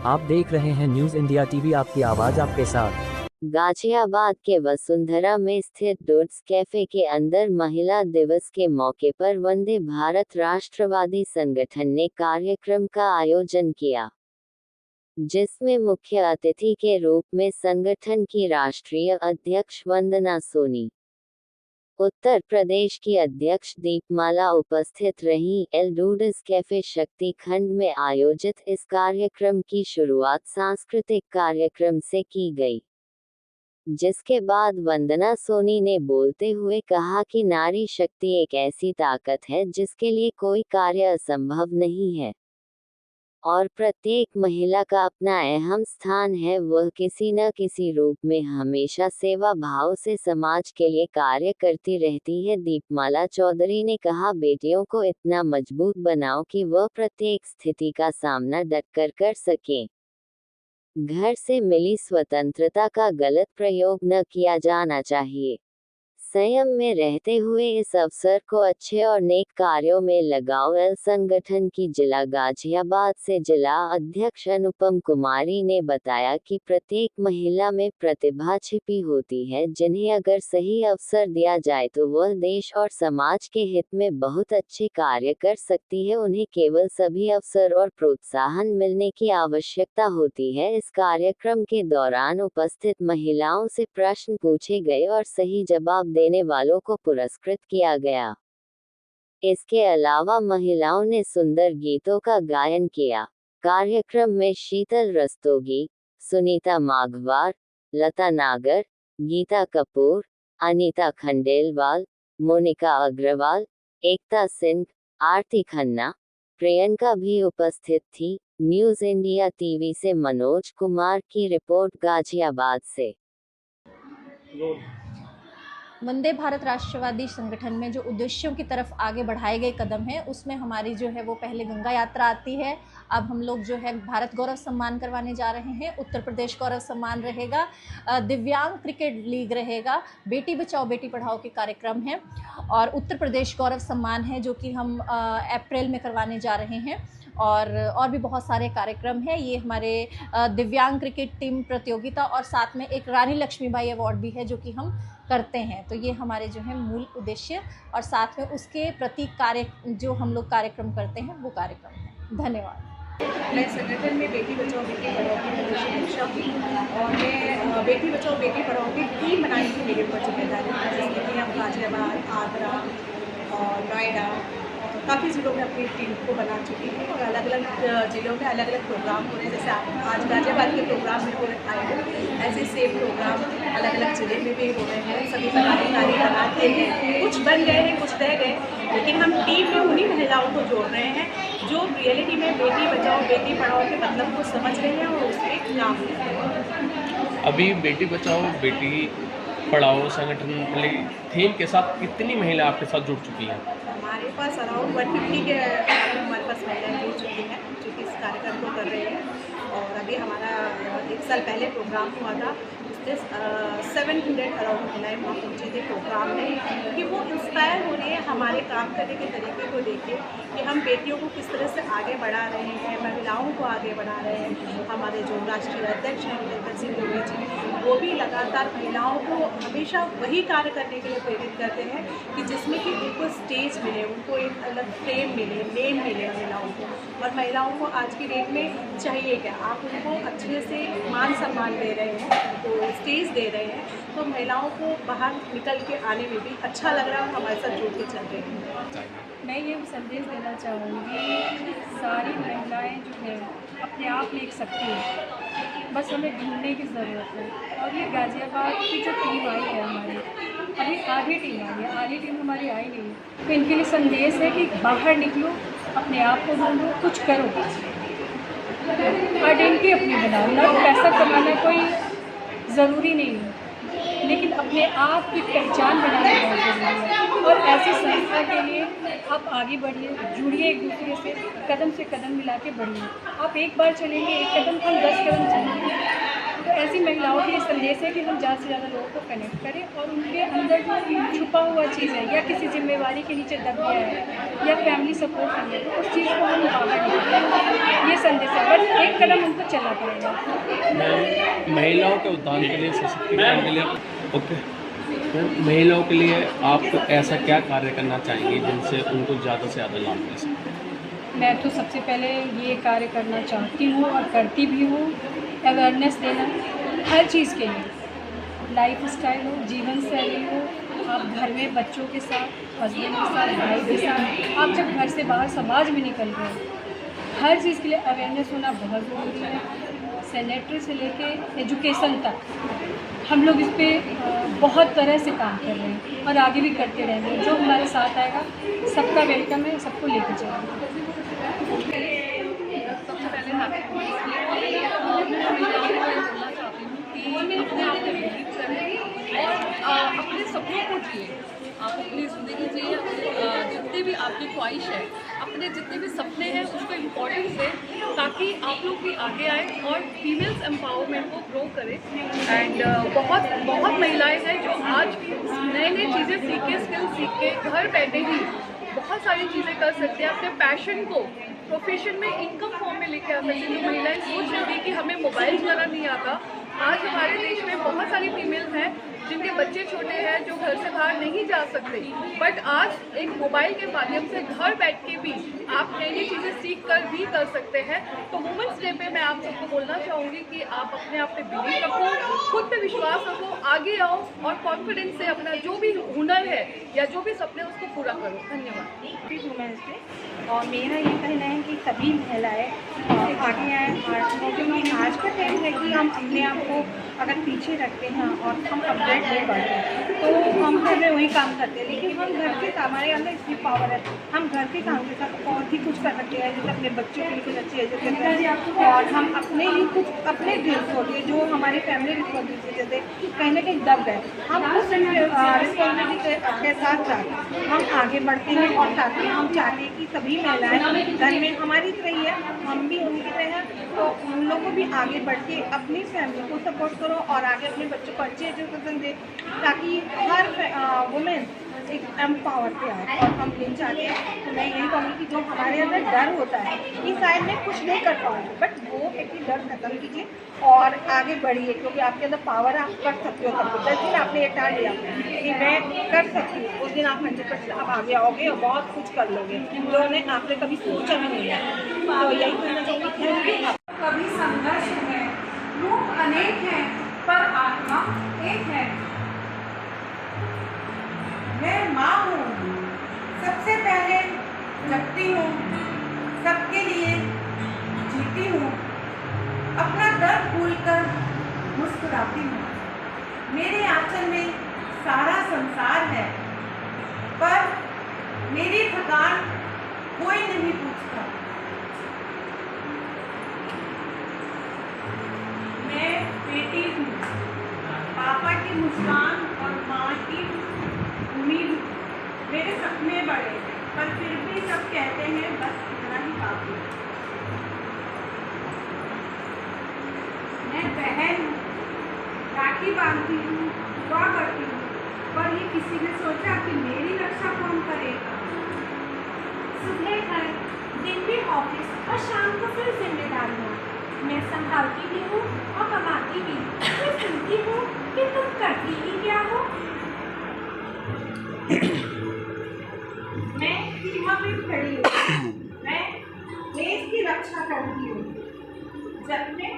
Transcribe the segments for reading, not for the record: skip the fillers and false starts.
आप देख रहे हैं न्यूज इंडिया टीवी, आपकी आवाज आपके साथ। गाजियाबाद के वसुंधरा में स्थित डूड्स कैफे के अंदर महिला दिवस के मौके पर वंदे भारत राष्ट्रवादी संगठन ने कार्यक्रम का आयोजन किया, जिसमें मुख्य अतिथि के रूप में संगठन की राष्ट्रीय अध्यक्ष वंदना सोनी, उत्तर प्रदेश की अध्यक्ष दीपमाला उपस्थित रहीं। डूड्स कैफे शक्ति खंड में आयोजित इस कार्यक्रम की शुरुआत सांस्कृतिक कार्यक्रम से की गई, जिसके बाद वंदना सोनी ने बोलते हुए कहा कि नारी शक्ति एक ऐसी ताकत है जिसके लिए कोई कार्य असंभव नहीं है और प्रत्येक महिला का अपना अहम स्थान है। वह किसी न किसी रूप में हमेशा सेवा भाव से समाज के लिए कार्य करती रहती है। दीपमाला चौधरी ने कहा, बेटियों को इतना मजबूत बनाओ कि वह प्रत्येक स्थिति का सामना डटकर कर सकें। घर से मिली स्वतंत्रता का गलत प्रयोग न किया जाना चाहिए। संयम में रहते हुए इस अवसर को अच्छे और नेक कार्यों में लगाओ। संगठन की जिला गाजियाबाद से जिला अध्यक्ष अनुपम कुमारी ने बताया कि प्रत्येक महिला में प्रतिभा छिपी होती है, जिन्हें अगर सही अवसर दिया जाए तो वह देश और समाज के हित में बहुत अच्छे कार्य कर सकती है। उन्हें केवल सभी अवसर और प्रोत्साहन मिलने की आवश्यकता होती है। इस कार्यक्रम के दौरान उपस्थित महिलाओं से प्रश्न पूछे गए और सही जवाब देने वालों को पुरस्कृत किया गया। इसके अलावा महिलाओं ने सुंदर गीतों का गायन किया। कार्यक्रम में शीतल रस्तोगी, सुनीता माघवार, लता नागर, गीता कपूर, अनीता खंडेलवाल, मोनिका अग्रवाल, एकता सिंह, आरती खन्ना, प्रियंका भी उपस्थित थी। न्यूज इंडिया टीवी से मनोज कुमार की रिपोर्ट गाजियाबाद से। वंदे भारत राष्ट्रवादी संगठन में जो उद्देश्यों की तरफ आगे बढ़ाए गए कदम हैं, उसमें हमारी जो है वो पहले गंगा यात्रा आती है। अब हम लोग जो है भारत गौरव सम्मान करवाने जा रहे हैं, उत्तर प्रदेश गौरव सम्मान रहेगा, दिव्यांग क्रिकेट लीग रहेगा, बेटी बचाओ बेटी पढ़ाओ के कार्यक्रम हैं और उत्तर प्रदेश गौरव सम्मान है जो कि हम अप्रैल में करवाने जा रहे हैं और भी बहुत सारे कार्यक्रम हैं। ये हमारे दिव्यांग क्रिकेट टीम प्रतियोगिता और साथ में एक रानी लक्ष्मीबाई अवार्ड भी है जो कि हम करते हैं। तो ये हमारे जो है मूल उद्देश्य और साथ में उसके प्रति कार्य जो हम लोग कार्यक्रम करते हैं वो कार्यक्रम है। धन्यवाद। मैं संगठन में बेटी बचाओ बेटी पढ़ाओ की अध्यक्षा हूँ और मैं बेटी बचाओ बेटी पढ़ाओ की टीम बनाने की मेरे ऊपर जिम्मेदारी है, जिसमें कि हम गाजियाबाद, आगरा और नोएडा काफ़ी ज़िलों में अपनी टीम को बना चुकी है और अलग अलग ज़िलों में अलग अलग प्रोग्राम हो रहे हैं। जैसे आज गाजियाबाद के प्रोग्राम में हो रहे हैं, ऐसे सेम प्रोग्राम अलग अलग ज़िले में भी हो रहे हैं। सभी पदाधिकारी बनाते हैं, कुछ बन गए हैं, कुछ रह गए, लेकिन हम टीम में उन्हीं महिलाओं को जोड़ रहे हैं जो रियलिटी में बेटी बचाओ बेटी पढ़ाओ के मतलब को समझ रहे हैं और उस पर काम कर रहे हैं। अभी बेटी बचाओ बेटी पढ़ाओ संगठन थीम के साथ कितनी महिला आपके साथ जुड़ चुकी हैं? हमारे पास अराउंड 150 के हमारे पास महिलाएं जुड़ चुकी हैं जो कि इस कार्यक्रम को कर रही हैं। और अभी हमारा 1 साल पहले प्रोग्राम हुआ था, उससे 700 अराउंड महिलाएं वहाँ पहुँची थी प्रोग्राम में, कि वो इंस्पायर हो रही है हमारे काम करने के तरीके को देख के कि हम बेटियों को किस तरह से आगे बढ़ा रहे हैं, महिलाओं को आगे बढ़ा रहे हैं। हमारे जो राष्ट्रीय अध्यक्ष हैं वीरेंद्र सिंह गोयल जी, वो भी लगातार महिलाओं को हमेशा वही कार्य करने के लिए प्रेरित करते हैं कि जिसमें कि उनको स्टेज मिले, उनको एक अलग फ्रेम मिले, नेम मिले महिलाओं को। और महिलाओं को आज की डेट में चाहिए क्या, आप उनको अच्छे से मान सम्मान दे रहे हैं, उनको स्टेज दे रहे हैं, तो महिलाओं को बाहर निकल के आने में भी अच्छा लग रहा है और हमारे साथ जुड़ के चल रहे हैं। मैं ये संदेश देना चाहूँगी, सारी महिलाएं जो है अपने आप में एक शक्ति है, बस हमें ढूंढने की ज़रूरत है। और ये गाजियाबाद की जो टीम आई है हमारी, अभी आधी टीम आई है, आधी टीम हमारी आई नहीं, तो इनके लिए संदेश है कि बाहर निकलो, अपने आप को ढूंढो, कुछ करो, आइडेंटिटी अपनी बनाओ। ना पैसा कमाना कोई ज़रूरी नहीं है, लेकिन अपने आप की पहचान बनाना बहुत ज़रूरी है। और ऐसी संस्था के लिए आप आगे बढ़िए, जुड़िए एक दूसरे से, कदम से कदम मिला के बढ़िए। आप एक बार चलेंगे एक कदम, हम 10 कदम चलेंगे। तो ऐसी महिलाओं के लिए संदेश है कि हम ज़्यादा से ज़्यादा लोगों को कनेक्ट करें और उनके अंदर जो छुपा हुआ चीज़ है या किसी जिम्मेवारी के नीचे दब गया है या फैमिली सपोर्ट नहीं है, तो उस चीज़ को हम बाहर निकालें। ये संदेश है, बट एक कदम उनको चलना पड़ेगा। मैम, महिलाओं के उत्थान के लिए, सशक्तिकरण के लिए, ओके मैम, महिलाओं के लिए आप ऐसा क्या कार्य करना चाहेंगे जिनसे उनको ज़्यादा से ज़्यादा लाभ मिल सके? मैं तो सबसे पहले ये कार्य करना चाहती हूँ और करती भी हूँ, अवेयरनेस देना हर चीज़ के लिए, लाइफ स्टाइल हो, जीवन शैली हो, आप घर में बच्चों के साथ, हस्बैंड के साथ, भाई के साथ, आप जब घर से बाहर समाज में निकल रहे हो, हर चीज़ के लिए अवेयरनेस होना बहुत ज़रूरी है। सैनिटरी से लेके एजुकेशन तक हम लोग इस पर बहुत तरह से काम कर रहे हैं और आगे भी करते रहेंगे। जो हमारे साथ आएगा सबका वेलकम है, सबको लेके चलेंगे। सबसे पहले हैप्पी बोलना चाहती हूँ कि अपने आप को विकसित करें और अपने सपनों को जिए। आप अपनी ज़िंदगी जिए, जितनी भी आपकी ख्वाहिश है, अपने जितने भी सपने हैं उसको इम्पोर्टेंस दें ताकि आप लोग भी आगे आए और फीमेल्स एम्पावरमेंट को ग्रो करें। एंड बहुत महिलाएं हैं जो आज नई नई चीज़ें सीख के, स्किल सीख के घर बैठे ही बहुत सारी चीज़ें कर सकते हैं। अपने पैशन को प्रोफेशन में, इनकम फॉर्म में लेके आ सकते हैं। जो महिलाएं सोच रही थी कि हमें मोबाइल चलाना नहीं आता, आज हमारे देश में बहुत सारी फीमेल्स हैं जिनके बच्चे छोटे हैं, जो घर से बाहर नहीं जा सकते, बट आज एक मोबाइल के माध्यम से घर बैठ के भी आप नई नई चीज़ें सीख कर भी कर सकते हैं। तो वुमेंस डे पे मैं आप सबको बोलना चाहूँगी कि आप अपने आप पे बिलीव रखो, खुद पे विश्वास रखो, आगे आओ और कॉन्फिडेंस से अपना जो भी हुनर है या जो भी सपने उसको पूरा करो। धन्यवाद। वुमेंस डे और मेरा ये कहना है कि सभी महिलाएं आगे आएँ, क्योंकि आज का टाइम है कि हम अपने आप को अगर पीछे रखते हैं और हम अपडेट नहीं बढ़ते तो हम घर में वही काम करते हैं, लेकिन हम घर के हमारे अंदर इतनी पावर है, हम घर के काम के साथ बहुत ही कुछ कर सकते हैं। जैसे अपने बच्चों के लिए कुछ अच्छी एजुकेशन और हम अपने लिए कुछ अपने ड्रीम्स होते हैं जो हमारी फैमिली रिस्पॉन्सिबिलिटी जैसे कहीं ना कहीं दब गए, हम उस रिस्पॉन्सिबिलिटी के साथ साथ हम आगे बढ़ते हैं और साथ ही हम चाहते हैं कि सभी महिलाएं घर में हमारी तरह है, हम भी उनकी तरह हैं, तो उन लोगों को भी आगे बढ़ के अपनी फैमिली को सपोर्ट करो और आगे अपने बच्चों को अच्छी एजुकेशन दे ताकि हर वुमेन एक एम्पावर पे आए। और हम ये चाहते हैं, तो मैं यही कहूँगी कि जो हमारे अंदर डर होता है कि शायद मैं कुछ नहीं कर पाऊँगी, बट वो एक डर खत्म कीजिए और आगे बढ़िए, क्योंकि आपके अंदर पावर है, आप कर सकते हो सब कुछ। जिस दिन आपने ये ठान लिया कि मैं कर सकती हूँ, उस दिन आप 100% आप आगे आओगे और बहुत कुछ कर लोगे जो आपने कभी सोचा भी नहीं है। तो यही कहना चाहूँगी। कभी संघर्ष है, रूप अनेक हैं पर आत्मा एक है। मैं माँ हूँ, सबसे पहले जगती हूँ, सबके लिए जीती हूँ, अपना दर्द भूलकर मुस्कुराती हूँ। मेरे आंचल में सारा संसार है, पर मेरी थकान कोई नहीं पूछता। मैं बेटी हूँ, पापा की मुस्कान और माँ की उम्मीद हूँ। मेरे सपने बड़े पर फिर भी सब कहते हैं बस इतना ही काफी। मैं बहन हूँ, राखी बांधती हूँ, दुआ करती हूँ, पर ये किसी ने सोचा कि मेरी रक्षा कौन करेगा। सुबह घर, दिन भी ऑफिस और शाम को फिर जिम्मेदारियाँ। मैं संभालती भी हूँ और कमाती भी। मैं सुनती हूँ कि तुम करती ही क्या हो। मैं सीमा पे खड़ी हूँ, मैं देश की रक्षा करती हूँ। जब मैं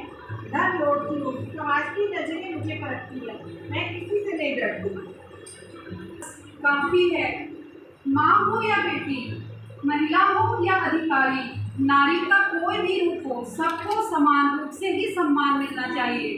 घर लौटती हूँ, समाज की नजरें मुझे परखती है, मैं किसी से नहीं डरती। काफी है, माँ हो या बेटी, महिला हो या अधिकारी, नारी का कोई भी रूप हो, सबको समान रूप से ही सम्मान मिलना चाहिए।